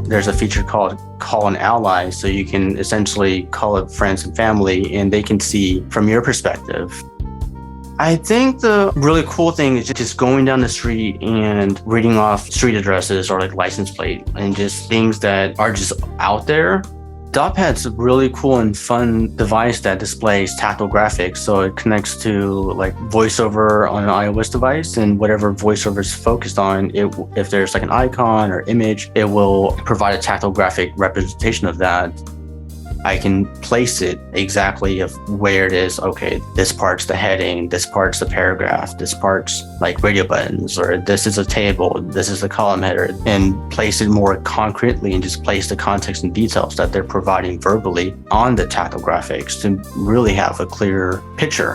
There's a feature called Call an Ally, so you can essentially call up friends and family and they can see from your perspective. I think the really cool thing is just going down the street and reading off street addresses or like license plate and just things that are just out there. DotPad's a really cool and fun device that displays tactile graphics. So it connects to like VoiceOver on an iOS device, and whatever VoiceOver is focused on, if there's like an icon or image, it will provide a tactile graphic representation of that. I can place it exactly of where it is. Okay, this part's the heading, this part's the paragraph, this part's like radio buttons, or this is a table, this is the column header, and place it more concretely and just place the context and details that they're providing verbally on the tactile graphics to really have a clear picture.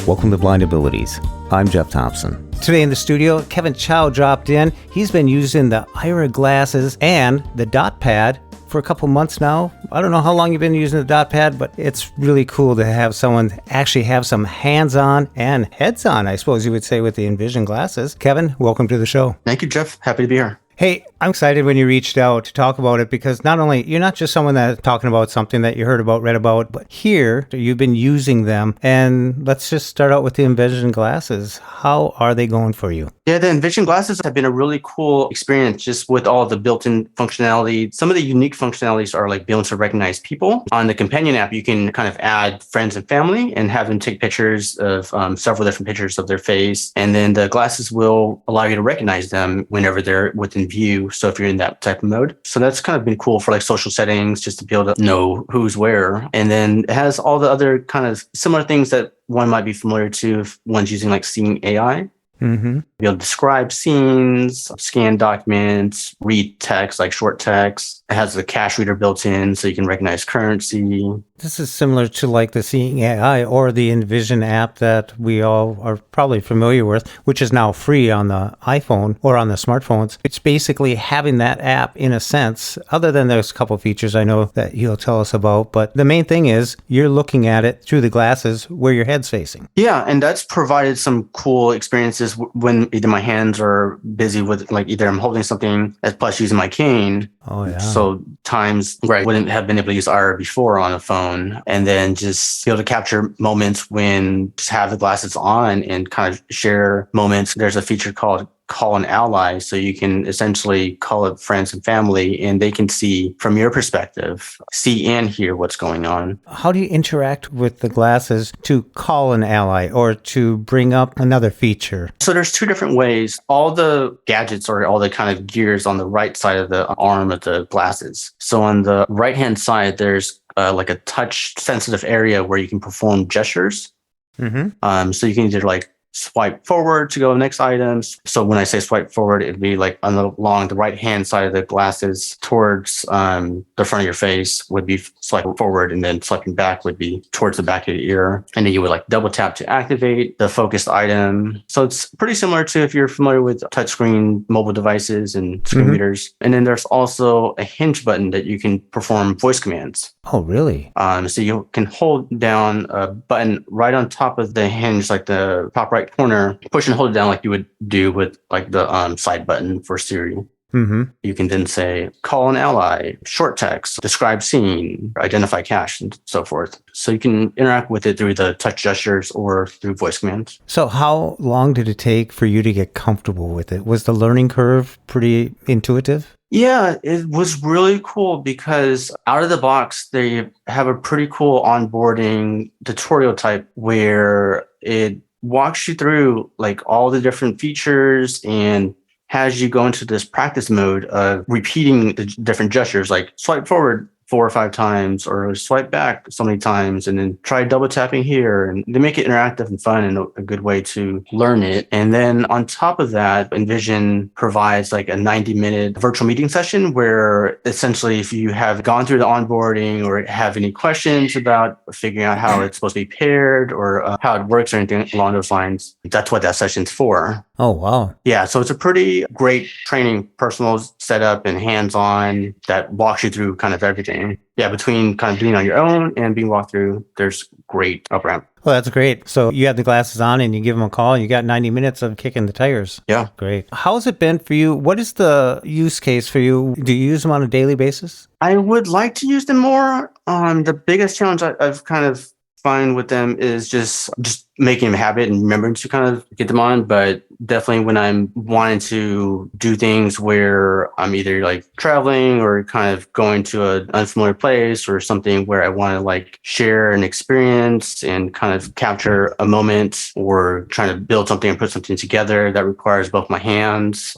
Welcome to Blind Abilities. I'm Jeff Thompson. Today in the studio, Kevin Chao dropped in. He's been using the Aira glasses and the DotPad for a couple months now. I don't know how long you've been using the DotPad, but it's really cool to have someone actually have some hands-on and heads-on, I suppose you would say, with the Envision Glasses. Kevin, welcome to the show. Thank you, Jeff. Happy to be here. Hey, I'm excited when you reached out to talk about it because not only, you're not just someone that's talking about something that you heard about, read about, but here you've been using them. And let's just start out with the Envision Glasses. How are they going for you? Yeah, the Envision Glasses have been a really cool experience just with all the built-in functionality. Some of the unique functionalities are like being able to recognize people. On the companion app, you can kind of add friends and family and have them take pictures of several different pictures of their face. And then the glasses will allow you to recognize them whenever they're within view. So if you're in that type of mode. So that's kind of been cool for like social settings, just to be able to know who's where. And then it has all the other kind of similar things that one might be familiar to if one's using like Seeing AI. Mm-hmm. Be able to describe scenes, scan documents, read text, like short text. It has the cache reader built in so you can recognize currency. This is similar to like the Seeing AI or the Envision app that we all are probably familiar with, which is now free on the iPhone or on the smartphones. It's basically having that app in a sense, other than there's a couple features I know that you'll tell us about. But the main thing is you're looking at it through the glasses where your head's facing. Yeah, and that's provided some cool experiences when either my hands are busy with like either I'm holding something as plus using my cane. Oh, yeah. So times where I wouldn't have been able to use Aira before on a phone, and then just be able to capture moments when just have the glasses on and kind of share moments. There's a feature called Call an Ally, so you can essentially call up friends and family and they can see from your perspective, see and hear what's going on. How do you interact with the glasses to call an ally or to bring up another feature? So there's two different ways. All the gadgets or all the kind of gears on the right side of the arm of the glasses. So on the right-hand side, there's like a touch-sensitive area where you can perform gestures. Mm-hmm. So you can either like swipe forward to go to the next items. So when I say swipe forward, it'd be like along the right-hand side of the glasses towards the front of your face would be swipe forward, and then swiping back would be towards the back of your ear. And then you would like double tap to activate the focused item. So it's pretty similar to if you're familiar with touchscreen mobile devices and screen readers. And then there's also a hinge button that you can perform voice commands. Oh, really? So you can hold down a button right on top of the hinge, like the top right corner, push and hold it down like you would do with like the side button for Siri. Mm-hmm. You can then say, call an ally, short text, describe scene, identify cache, and so forth. So you can interact with it through the touch gestures or through voice commands. So how long did it take for you to get comfortable with it? Was the learning curve pretty intuitive? Yeah, it was really cool because out of the box, they have a pretty cool onboarding tutorial type where it walks you through like all the different features and has you go into this practice mode of repeating the different gestures, like swipe forward 4 or 5 times or swipe back so many times, and then try double tapping here. And they make it interactive and fun and a good way to learn it. And then on top of that, Envision provides like a 90-minute virtual meeting session where essentially if you have gone through the onboarding or have any questions about figuring out how it's supposed to be paired or how it works or anything along those lines, that's what that session's for. Oh, wow. Yeah, so it's a pretty great training, personal setup and hands-on that walks you through kind of everything. Yeah, between kind of being on your own and being walked through, there's great up ramp. Well, that's great. So you have the glasses on and you give them a call and you got 90 minutes of kicking the tires. Yeah. Great. How's it been for you? What is the use case for you? Do you use them on a daily basis? I would like to use them more. The biggest challenge I've kind of find with them is just making them a habit and remembering to kind of get them on. But definitely when I'm wanting to do things where I'm either like traveling or kind of going to an unfamiliar place or something where I want to like share an experience and kind of capture a moment or trying to build something and put something together that requires both my hands.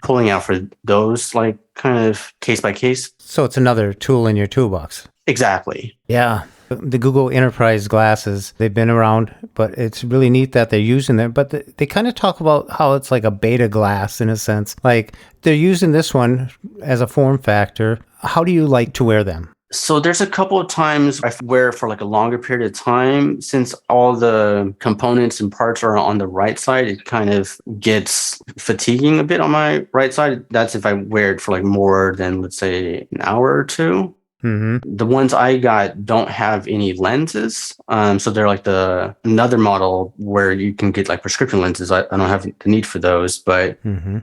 Pulling out for those like kind of case by case. So it's another tool in your toolbox. Exactly. Yeah. The Google Enterprise glasses, they've been around, but it's really neat that they're using them. But they kind of talk about how it's like a beta glass in a sense. Like they're using this one as a form factor. How do you like to wear them? So there's a couple of times I wear for like a longer period of time. Since all the components and parts are on the right side, it kind of gets fatiguing a bit on my right side. That's if I wear it for like more than, let's say, an hour or two. The ones I got don't have any lenses. So they're like another model where you can get like prescription lenses. I don't have the need for those, but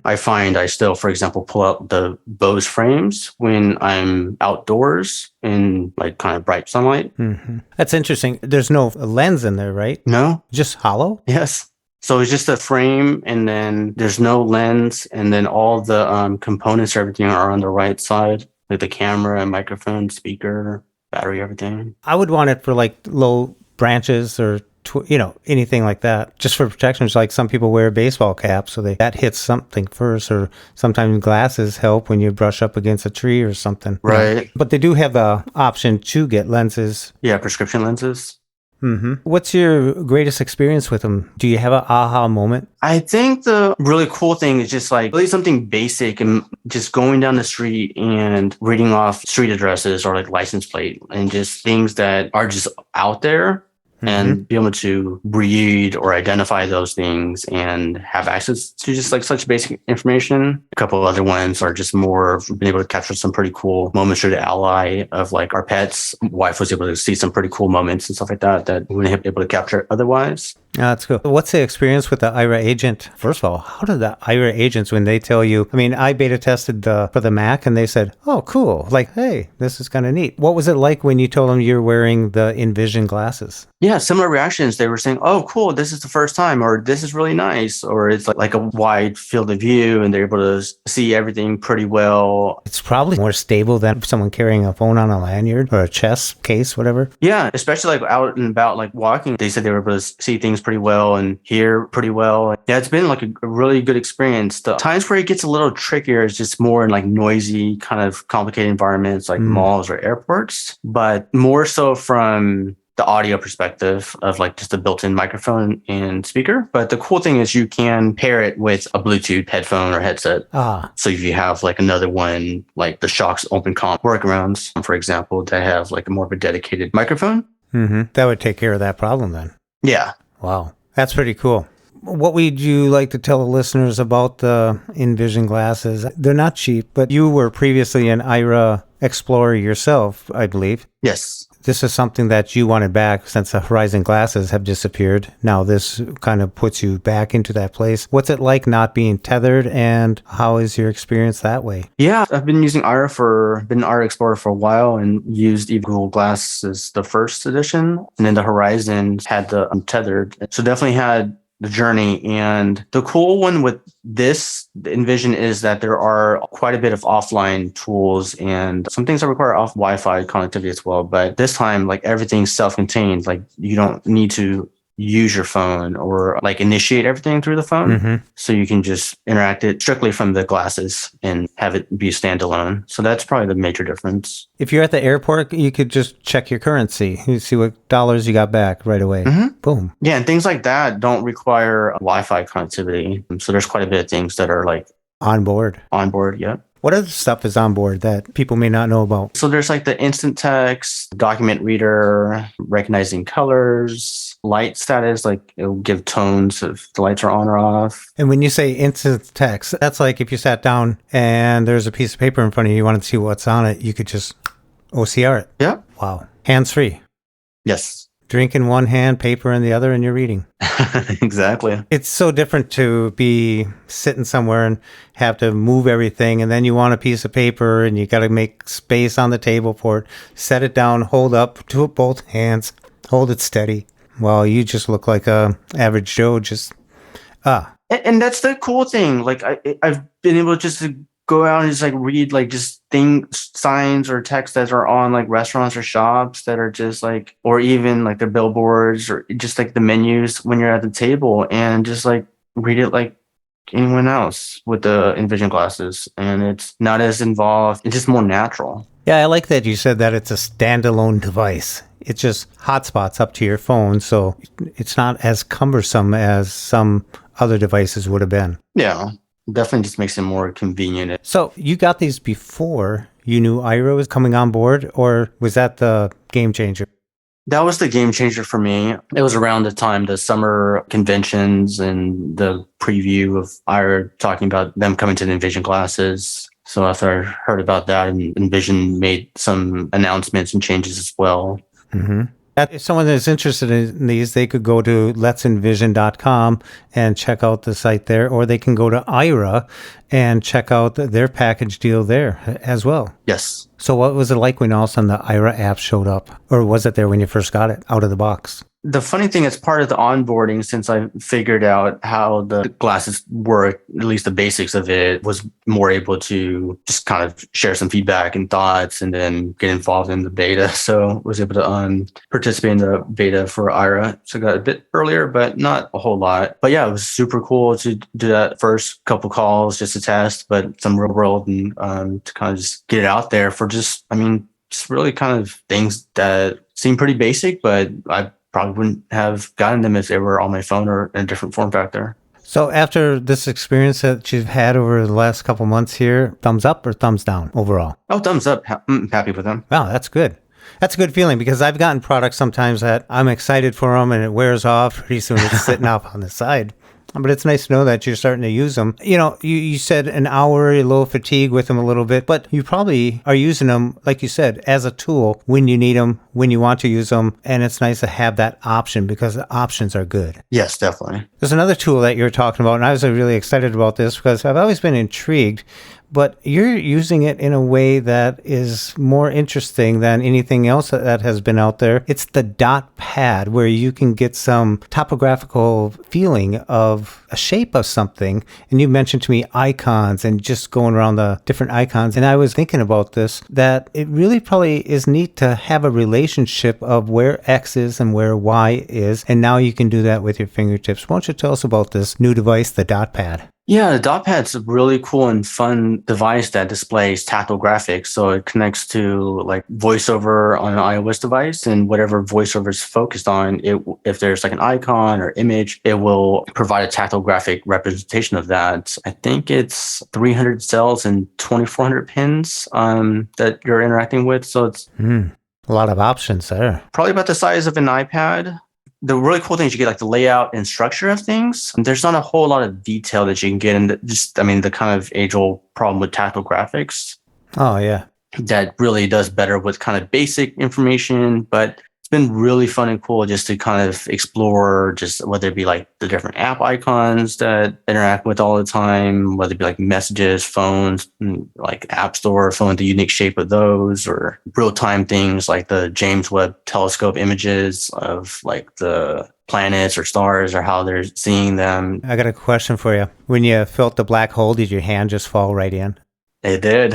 I find I still, for example, pull out the Bose frames when I'm outdoors in like kind of bright sunlight. That's interesting. There's no lens in there, right? No. Just hollow? Yes. So it's just a frame and then there's no lens and then all the components, everything are on the right side. Like the camera, microphone, speaker, battery, everything. I would want it for like low branches or, anything like that. Just for protection. It's like some people wear baseball caps, so that hits something first. Or sometimes glasses help when you brush up against a tree or something. Right. But they do have the option to get lenses. Yeah, prescription lenses. What's your greatest experience with them? Do you have an aha moment? I think the really cool thing is just like really something basic and just going down the street and reading off street addresses or like license plate and just things that are just out there. And be able to read or identify those things and have access to just like such basic information. A couple of other ones are just more of being able to capture some pretty cool moments through the ally of like our pets. Wife was able to see some pretty cool moments and stuff like that we wouldn't be able to capture otherwise. That's cool. What's the experience with the Aira agent? First of all, how did the Aira agents, when they tell you, I beta tested for the Mac and they said, oh, cool. Like, hey, this is kind of neat. What was it like when you told them you're wearing the Envision glasses? Yeah, similar reactions. They were saying, oh, cool, this is the first time, or this is really nice, or it's like a wide field of view and they're able to see everything pretty well. It's probably more stable than someone carrying a phone on a lanyard or a chest case, whatever. Yeah, especially like out and about, like walking. They said they were able to see things pretty well and hear pretty well. Yeah, it's been like a really good experience. The times where it gets a little trickier is just more in like noisy, kind of complicated environments like malls or airports, but more so from the audio perspective of like just a built-in microphone and speaker. But the cool thing is you can pair it with a Bluetooth headphone or headset. So if you have like another one, like the Shock's Open Comp workarounds, for example, that have like a more of a dedicated microphone. That would take care of that problem then. Yeah. Wow. That's pretty cool. What would you like to tell the listeners about the Envision glasses? They're not cheap, but you were previously an Aira explorer yourself, I believe. Yes. This is something that you wanted back since the Horizon glasses have disappeared. Now this kind of puts you back into that place. What's it like not being tethered and how is your experience that way? Yeah, I've been using Aira Explorer for a while and used Google Glasses, the first edition. And then the Horizon had the untethered. So definitely had the journey. And the cool one with this Envision is that there are quite a bit of offline tools and some things that require off Wi-Fi connectivity as well. But this time, like everything's self-contained. Like you don't need to use your phone or like initiate everything through the phone. So you can just interact it strictly from the glasses and have it be standalone. So that's probably the major difference. If you're at the airport, you could just check your currency. You see what dollars you got back right away. Boom. Yeah, and things like that don't require Wi-Fi connectivity. So there's quite a bit of things that are like on board. Yeah. What other stuff is on board that people may not know about? So there's like the instant text, document reader, recognizing colors, light status, like it'll give tones if the lights are on or off. And when you say instant text, that's like if you sat down and there's a piece of paper in front of you, you wanted to see what's on it, you could just OCR it. Yeah. Wow. Hands-free. Yes. Drink in one hand, paper in the other, and you're reading. Exactly. It's so different to be sitting somewhere and have to move everything, and then you want a piece of paper, and you got to make space on the table for it. Set it down, hold up, do it both hands, hold it steady. Well, you just look like a average Joe. And that's the cool thing. Like I've been able just to go out and just like read like just signs or text that are on like restaurants or shops that are just like, or even like the billboards or just like the menus when you're at the table, and just like read it like anyone else with the Envision glasses. And it's not as involved. It's just more natural. Yeah, I like that you said that it's a standalone device. It just hotspots up to your phone, so it's not as cumbersome as some other devices would have been. Yeah. Definitely just makes it more convenient. So you got these before you knew Aira was coming on board, or was that the game changer? That was the game changer for me. It was around the time the summer conventions and the preview of Aira talking about them coming to the Envision glasses. So after I heard about that, Envision made some announcements and changes as well. Mm-hmm. If someone is interested in these, they could go to let'senvision.com and check out the site there, or they can go to Aira and check out their package deal there as well. Yes. So what was it like when all of a sudden the Aira app showed up? Or was it there when you first got it out of the box? The funny thing is, part of the onboarding, since I figured out how the glasses work, at least the basics of it, was more able to just kind of share some feedback and thoughts and then get involved in the beta. So I was able to participate in the beta for Aira. So I got a bit earlier, but not a whole lot. But yeah, it was super cool to do that first couple calls just to test, but some real world and to kind of just get it out there for just really kind of things that seem pretty basic, but I probably wouldn't have gotten them if they were on my phone or in a different form factor. So after this experience that you've had over the last couple months here, thumbs up or thumbs down overall? Oh, thumbs up. I'm happy with them. Wow, that's good. That's a good feeling, because I've gotten products sometimes that I'm excited for them and it wears off. Pretty soon it's sitting up on the side. But it's nice to know that you're starting to use them. You know, you said an hour, you're a little fatigued with them a little bit, but you probably are using them, like you said, as a tool when you need them, when you want to use them. And it's nice to have that option, because the options are good. Yes, definitely. There's another tool that you're talking about, and I was really excited about this because I've always been intrigued, but you're using it in a way that is more interesting than anything else that has been out there. It's the dot pad, where you can get some topographical feeling of a shape of something. And you mentioned to me icons and just going around the different icons. And I was thinking about this, that it really probably is neat to have a relationship of where X is and where Y is. And now you can do that with your fingertips. Why don't you tell us about this new device, the dot pad? Yeah, the dot pad's a really cool and fun device that displays tactile graphics. So it connects to like VoiceOver on an iOS device, and whatever VoiceOver is focused on, if there's like an icon or image, it will provide a tactile graphic representation of that. I think it's 300 cells and 2,400 pins that you're interacting with. So it's a lot of options there. Probably about the size of an iPad. The really cool thing is you get like the layout and structure of things. There's not a whole lot of detail that you can get in. The kind of age-old problem with tactile graphics. Oh, yeah. That really does better with kind of basic information, but it's been really fun and cool just to kind of explore just whether it be like the different app icons that interact with all the time, whether it be like messages, phones, like App Store, phone, the unique shape of those, or real-time things like the James Webb Telescope images of like the planets or stars or how they're seeing them. I got a question for you. When you felt the black hole, did your hand just fall right in? It did.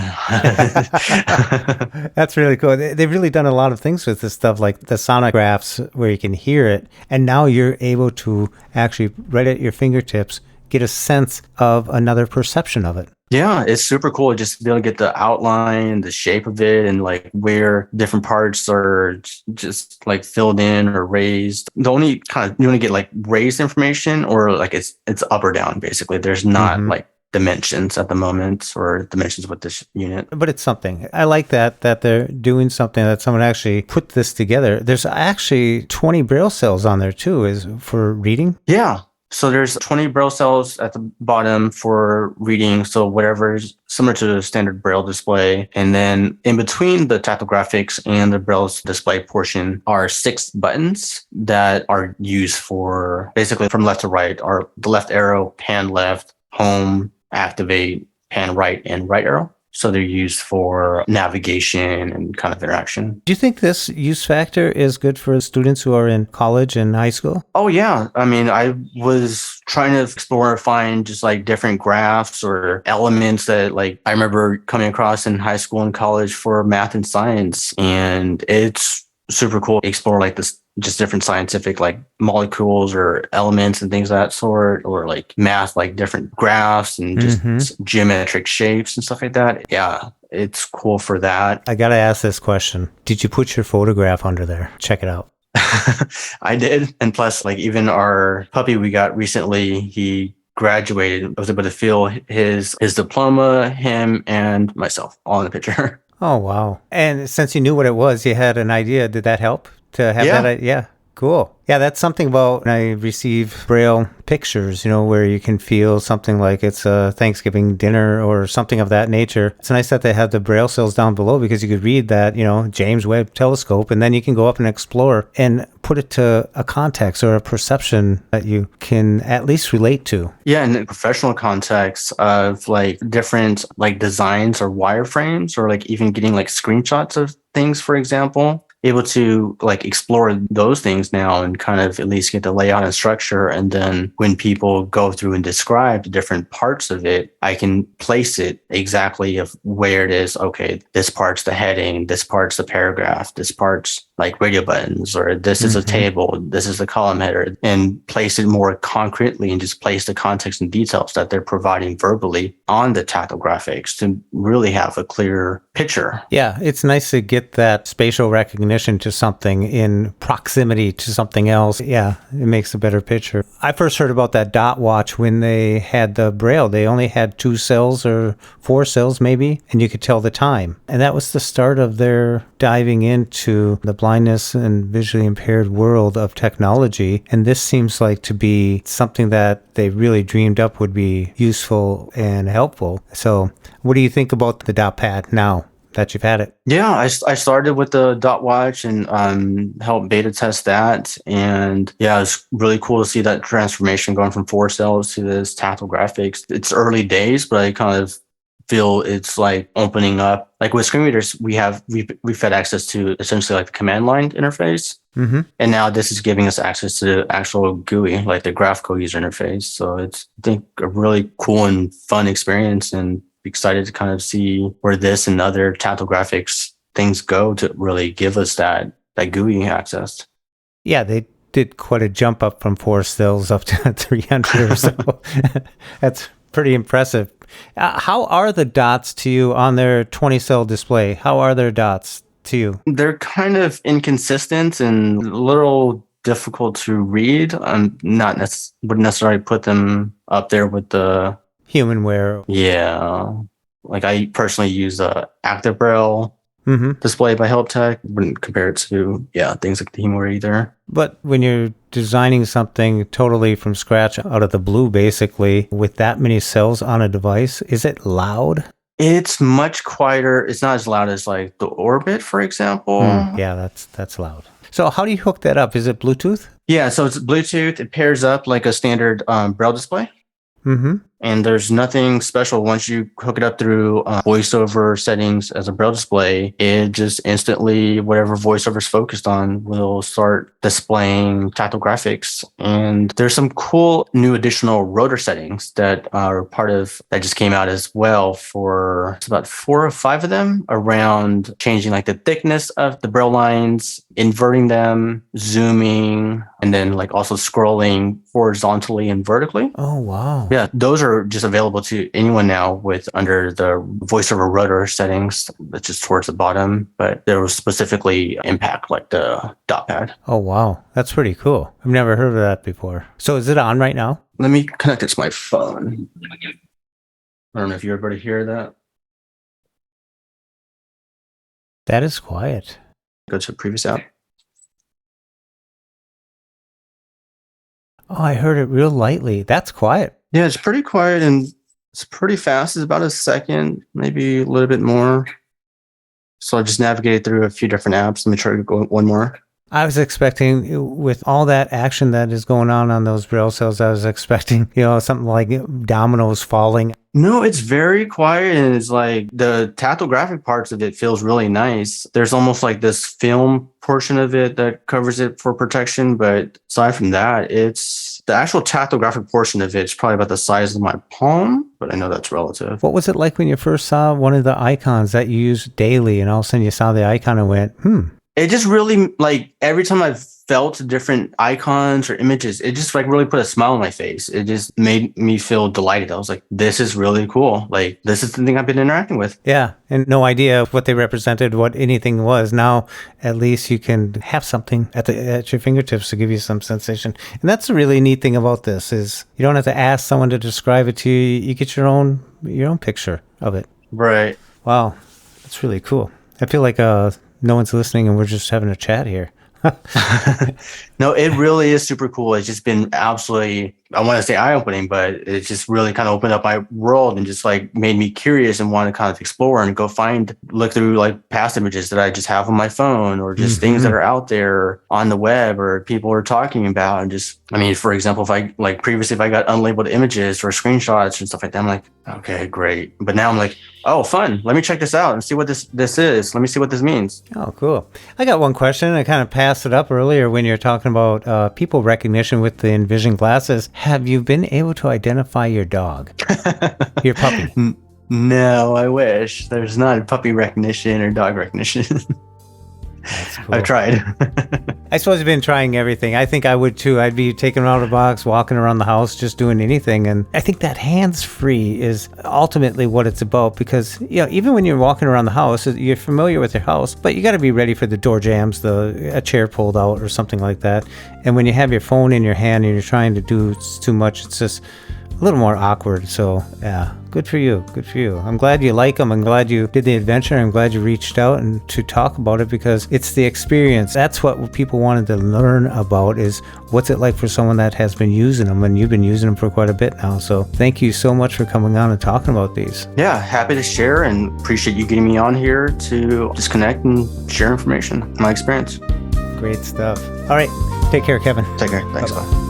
That's really cool. They've really done a lot of things with this stuff, like the sonographs where you can hear it. And now you're able to actually, right at your fingertips, get a sense of another perception of it. Yeah, it's super cool just to be able to get the outline, the shape of it, and like where different parts are just like filled in or raised. The only kind of, you want to get like raised information, or like it's up or down, basically. There's not like dimensions at the moment, or dimensions with this unit. But it's something. I like that they're doing something, that someone actually put this together. There's actually 20 Braille cells on there too, is for reading. Yeah. So there's 20 Braille cells at the bottom for reading. So whatever is similar to the standard Braille display. And then in between the tactile graphics and the Braille display portion are 6 buttons that are used for basically from left to right, are the left arrow, pan left, home, activate, pan right, and right arrow. So they're used for navigation and kind of interaction. Do you think this use factor is good for students who are in college and high school? Oh, yeah. I mean, I was trying to explore and find just like different graphs or elements that like I remember coming across in high school and college for math and science. And it's super cool to explore like this, just different scientific like molecules or elements and things of that sort, or like math, like different graphs and just geometric shapes and stuff like that. Yeah, it's cool for that. I got to ask this question. Did you put your photograph under there? Check it out. I did. And plus, like even our puppy we got recently, he graduated. I was able to feel his diploma, him and myself all in the picture. Oh, wow. And since you knew what it was, you had an idea. Did that help to have Yeah. that? Yeah. Cool. Yeah, that's something about when I receive Braille pictures, where you can feel something like it's a Thanksgiving dinner or something of that nature. It's nice that they have the Braille cells down below because you could read that, James Webb Telescope, and then you can go up and explore and put it to a context or a perception that you can at least relate to. Yeah, in a professional context of like different like designs or wireframes, or like even getting like screenshots of things, for example. Able to like explore those things now and kind of at least get the layout and structure. And then when people go through and describe the different parts of it, I can place it exactly of where it is. Okay, this part's the heading, this part's the paragraph, this part's like radio buttons, or this is a table, this is the column header, and place it more concretely and just place the context and details that they're providing verbally on the tactile graphics to really have a clear picture. Yeah, it's nice to get that spatial recognition to something in proximity to something else. Yeah, it makes a better picture. I first heard about that dot watch when they had the Braille. They only had 2 cells or 4 cells maybe, and you could tell the time. And that was the start of their diving into the blindness and visually impaired world of technology. And this seems like to be something that they really dreamed up would be useful and helpful. So what do you think about the dot pad now that you've had it? Yeah, I started with the dot watch and helped beta test that. And yeah, it's really cool to see that transformation going from 4 cells to this tactile graphics. It's early days, but I kind of feel it's like opening up. Like with screen readers, we've had access to essentially like the command line interface. And now this is giving us access to the actual GUI, like the graphical user interface. So it's, I think, a really cool and fun experience, and excited to kind of see where this and other tactile graphics things go to really give us that GUI access. Yeah, they did quite a jump up from 4 cells up to 300 or so. That's pretty impressive. How are the dots to you on their 20 cell display? How are their dots to you? They're kind of inconsistent and a little difficult to read. Wouldn't necessarily put them up there with the Humanware. Yeah. Like I personally use Active Braille display by HelpTech. Wouldn't compare it to things like the Humanware either. But when you're designing something totally from scratch out of the blue, basically, with that many cells on a device, is it loud? It's much quieter. It's not as loud as like the Orbit, for example. Yeah, that's loud. So how do you hook that up? Is it Bluetooth? Yeah, so it's Bluetooth. It pairs up like a standard Braille display. And there's nothing special. Once you hook it up through voiceover settings as a Braille display, it just instantly, whatever voiceover is focused on, will start displaying tactile graphics. And there's some cool new additional rotor settings that are part of that just came out as well. For it's about 4 or 5 of them around changing like the thickness of the Braille lines, inverting them, zooming, and then like also scrolling horizontally and vertically. Oh, wow. Yeah, those are just available to anyone now with under the voiceover rotor settings, that's just towards the bottom, but they will specifically impact like the dot pad. Oh, wow. That's pretty cool. I've never heard of that before. So is it on right now? Let me connect it to my phone. I don't know if you're able to hear that. That is quiet. Go to the previous app. Oh, I heard it real lightly. That's quiet. Yeah, it's pretty quiet and it's pretty fast. It's about a second, maybe a little bit more. So I just navigated through a few different apps. Let me try to go one more. I was expecting, with all that action that is going on those Braille cells, I was expecting, something like dominoes falling. No, it's very quiet, and it's like the tactile graphic parts of it feels really nice. There's almost like this film portion of it that covers it for protection, but aside from that, it's the actual tactile graphic portion of it's probably about the size of my palm, but I know that's relative. What was it like when you first saw one of the icons that you use daily, and all of a sudden you saw the icon and went, It just really, like, every time I've felt different icons or images, it just like really put a smile on my face. It just made me feel delighted. I was like, this is really cool. Like, this is the thing I've been interacting with. Yeah, and no idea what they represented, what anything was. Now, at least you can have something at your fingertips to give you some sensation. And that's the really neat thing about this is you don't have to ask someone to describe it to you. You get your own picture of it. Right. Wow, that's really cool. I feel like no one's listening and we're just having a chat here. No, it really is super cool. It's just been absolutely, I want to say eye-opening, but it just really kind of opened up my world and just like made me curious and want to kind of explore and go look through like past images that I just have on my phone or just things that are out there on the web or people are talking about. And just, I mean, for example, if I got unlabeled images or screenshots and stuff like that, I'm like, okay, great. But now I'm like, oh, fun. Let me check this out and see what this is. Let me see what this means. Oh, cool. I got one question. I kind of passed it up earlier when you're talking about people recognition with the Envision Glasses. Have you been able to identify your dog, your puppy? No, I wish. There's not puppy recognition or dog recognition. That's cool. I've tried. I suppose you've been trying everything. I think I would too. I'd be taking them out of the box, walking around the house, just doing anything. And I think that hands-free is ultimately what it's about because, even when you're walking around the house, you're familiar with your house, but you got to be ready for the door jams, a chair pulled out or something like that. And when you have your phone in your hand and you're trying to do too much, it's just a little more awkward. So, yeah, good for you. Good for you. I'm glad you like them. I'm glad you did the adventure. I'm glad you reached out and to talk about it because it's the experience. That's what people wanted to learn about is what's it like for someone that has been using them, and you've been using them for quite a bit now. So thank you so much for coming on and talking about these. Yeah, happy to share and appreciate you getting me on here to just connect and share information, my experience. Great stuff. All right. Take care, Kevin. Take care. Thanks. Bye-bye.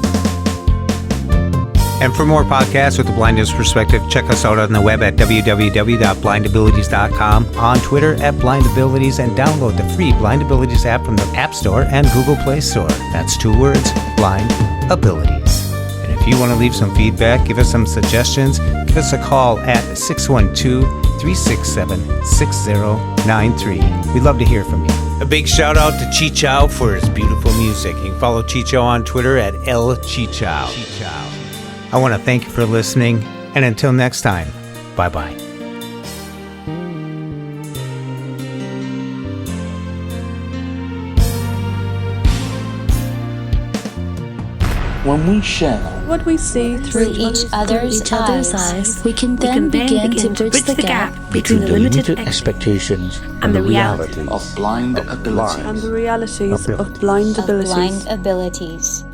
And for more podcasts with the blindness perspective, check us out on the web at www.blindabilities.com, on Twitter at blindabilities, and download the free Blind Abilities app from the App Store and Google Play Store. That's 2 words, Blind Abilities. And if you want to leave some feedback, give us some suggestions, give us a call at 612-367-6093. We'd love to hear from you. A big shout out to Chao for his beautiful music. You can follow Chao on Twitter at LChao. I want to thank you for listening, and until next time, bye-bye. When we share what we see through each other's eyes, we can then begin to bridge the gap between the limited expectations and the realities of blind abilities. And the realities of blind abilities.